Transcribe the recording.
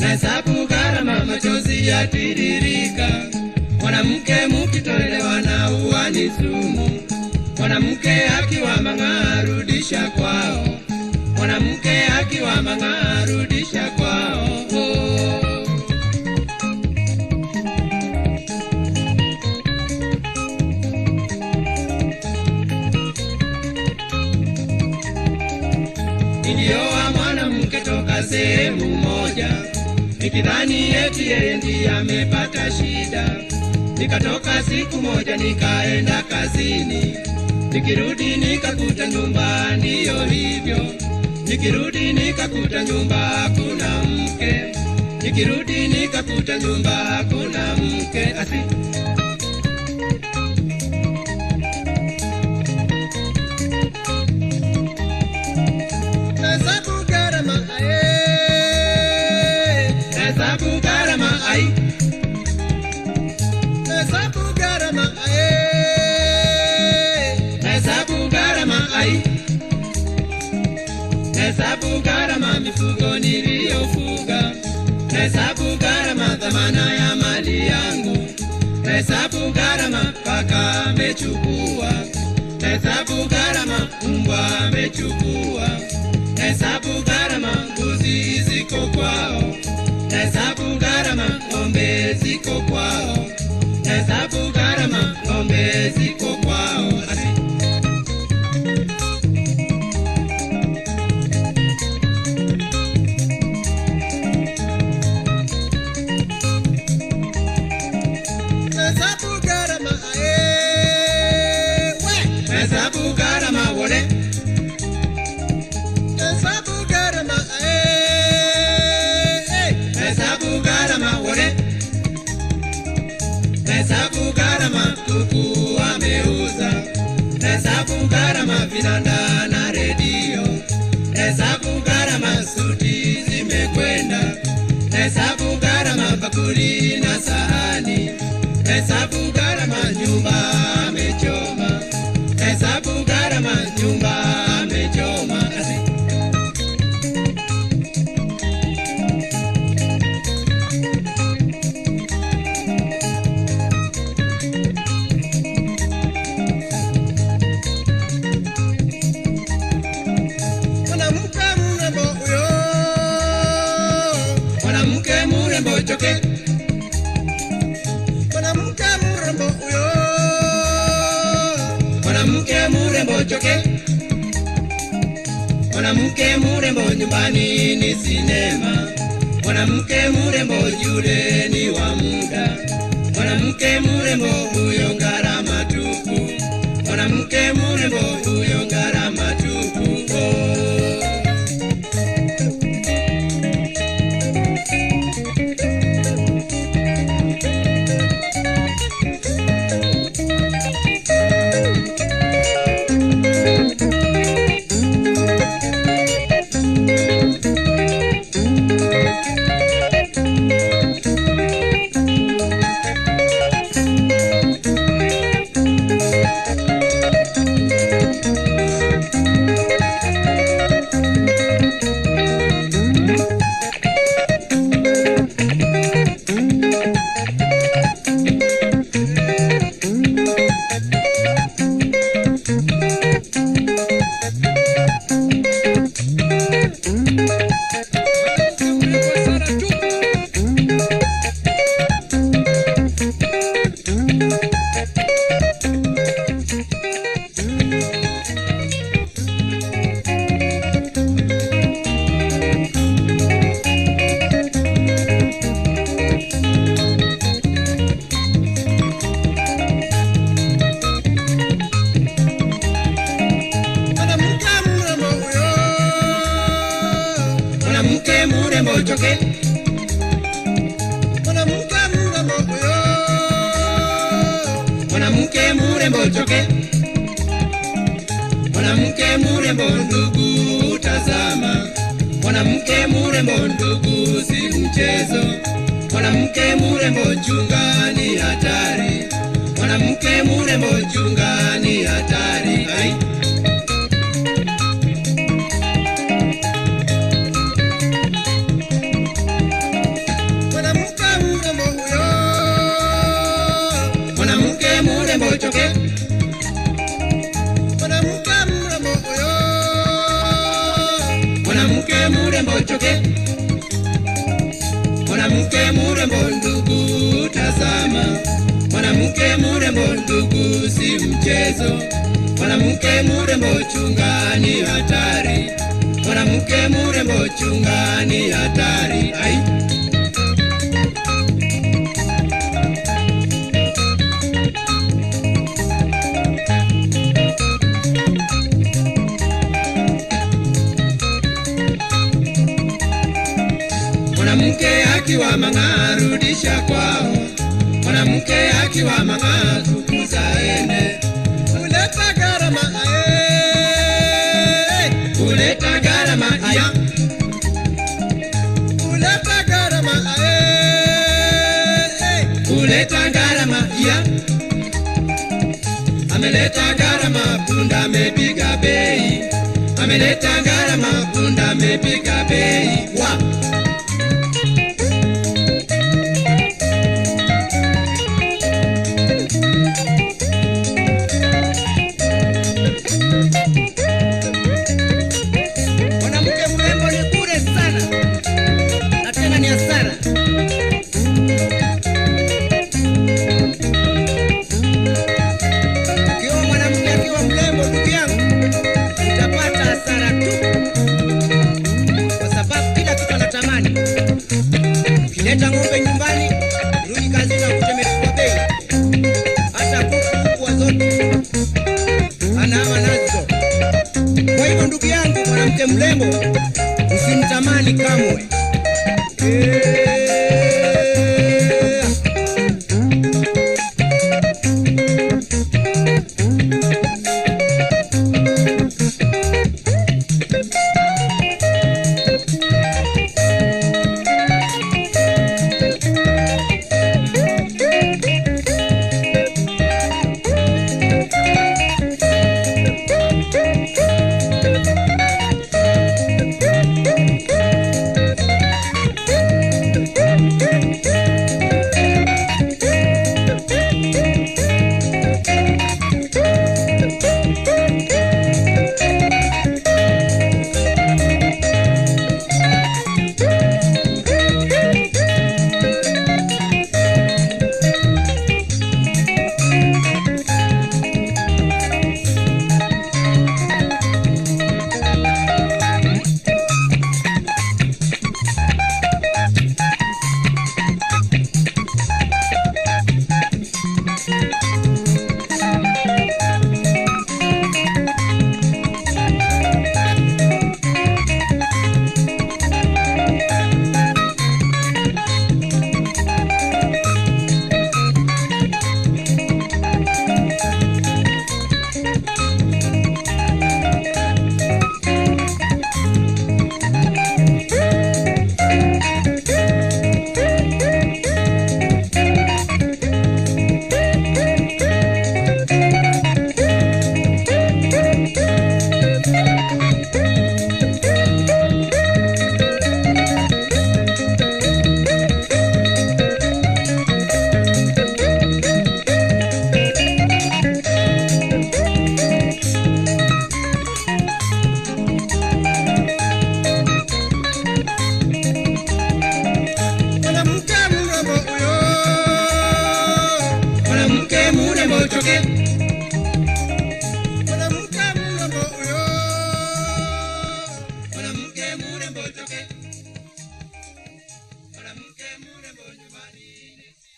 Nahesabu gharama machozi yatiririka. Mwanamke mkitolewa na uani sumu. Mwanamke akiwa mang'aa rudisha kwao. Mwanamke akiwa mang'aa rudisha kwao. Nilioa mwanamke toka sehemu moja, nikidhani eti yeye ndiye amepata shida. Nikatoka siku moja nikaenda kazini, nikirudi nikakuta nyumba ndiyo hivyo. Nikirudi nikakuta nyumba hakuna mke. Nikirudi nikakuta nyumba hakuna mke. Nahesabu gharama nahesabu gharama nahesabu gharama nahesabu gharama nahesabu gharama mifugo niliyofuga. Nahesabu gharama dhamana ya mali yangu. Nahesabu gharama paka amechukua. Nahesabu gharama mbwa amechukua. Nahesabu gharama mbuzi ziko kwao. Nahesabu gharama ng'ombe ziko kwao. Nahesabu gharama ng'ombe ziko kwao. Nahesabu gharama nahesabu gharama wole. Nahesabu gharama nahesabu gharama wole. Nahesabu gharama kuku ameuza. Nahesabu gharama vinanda na redio. Nahesabu gharama suti zimekwenda. Nahesabu gharama bakuli na sahani. Nahesabu gharama nyumba amechoma. Nahesabu gharama nyumba amechoma. Mwanamke mrembo huyo, mwanamke mrembo choke. Mwanamke mrembo huyo, mwanamke mrembo choke. Mwanamke mrembo nyumbani ni sinema. Mwanamke mrembo yule ni wa muda. Mwanamke mrembo huyo gharama tupu. Mwanamke mrembo huyo gharama tupu. Mwanamke mrembo choke. Mwanamke mrembo huyo, murembo choke. Mwanamke murembo ndugu tazama. Mwanamke murembo ndugu si mchezo. Mwanamke murembo chunga ni hatari. Mwanamke murembo chunga ni hatari. Ai. Mwanamke murembo huyo. Mwanamke murembo choke. Mwanamke murembo huyo. Mwanamke murembo choke. Mwanamke murembo ndugu tazama. Mwanamke murembo ndugu si mchezo. Mwanamke murembo chunga ni hatari. Mwanamke murembo chunga ni hatari. Ai. Mwanamke akiwa mang'aa rudisha kwao. Mwanamke akiwa mang'aa tukuza ene. Kuleta gharama kuleta gharama ya. Kuleta gharama kuleta gharama ya. Ameleta gharama punda amepiga bei. Ameleta gharama punda amepiga bei. Wa leta ng'ombe nyumbani, rudi kazi na kutemea bei. Hata kuku wa zote anawa nazo. Kwa hivyo ndugu yangu, mwanamke mrembo usimtamani kamwe.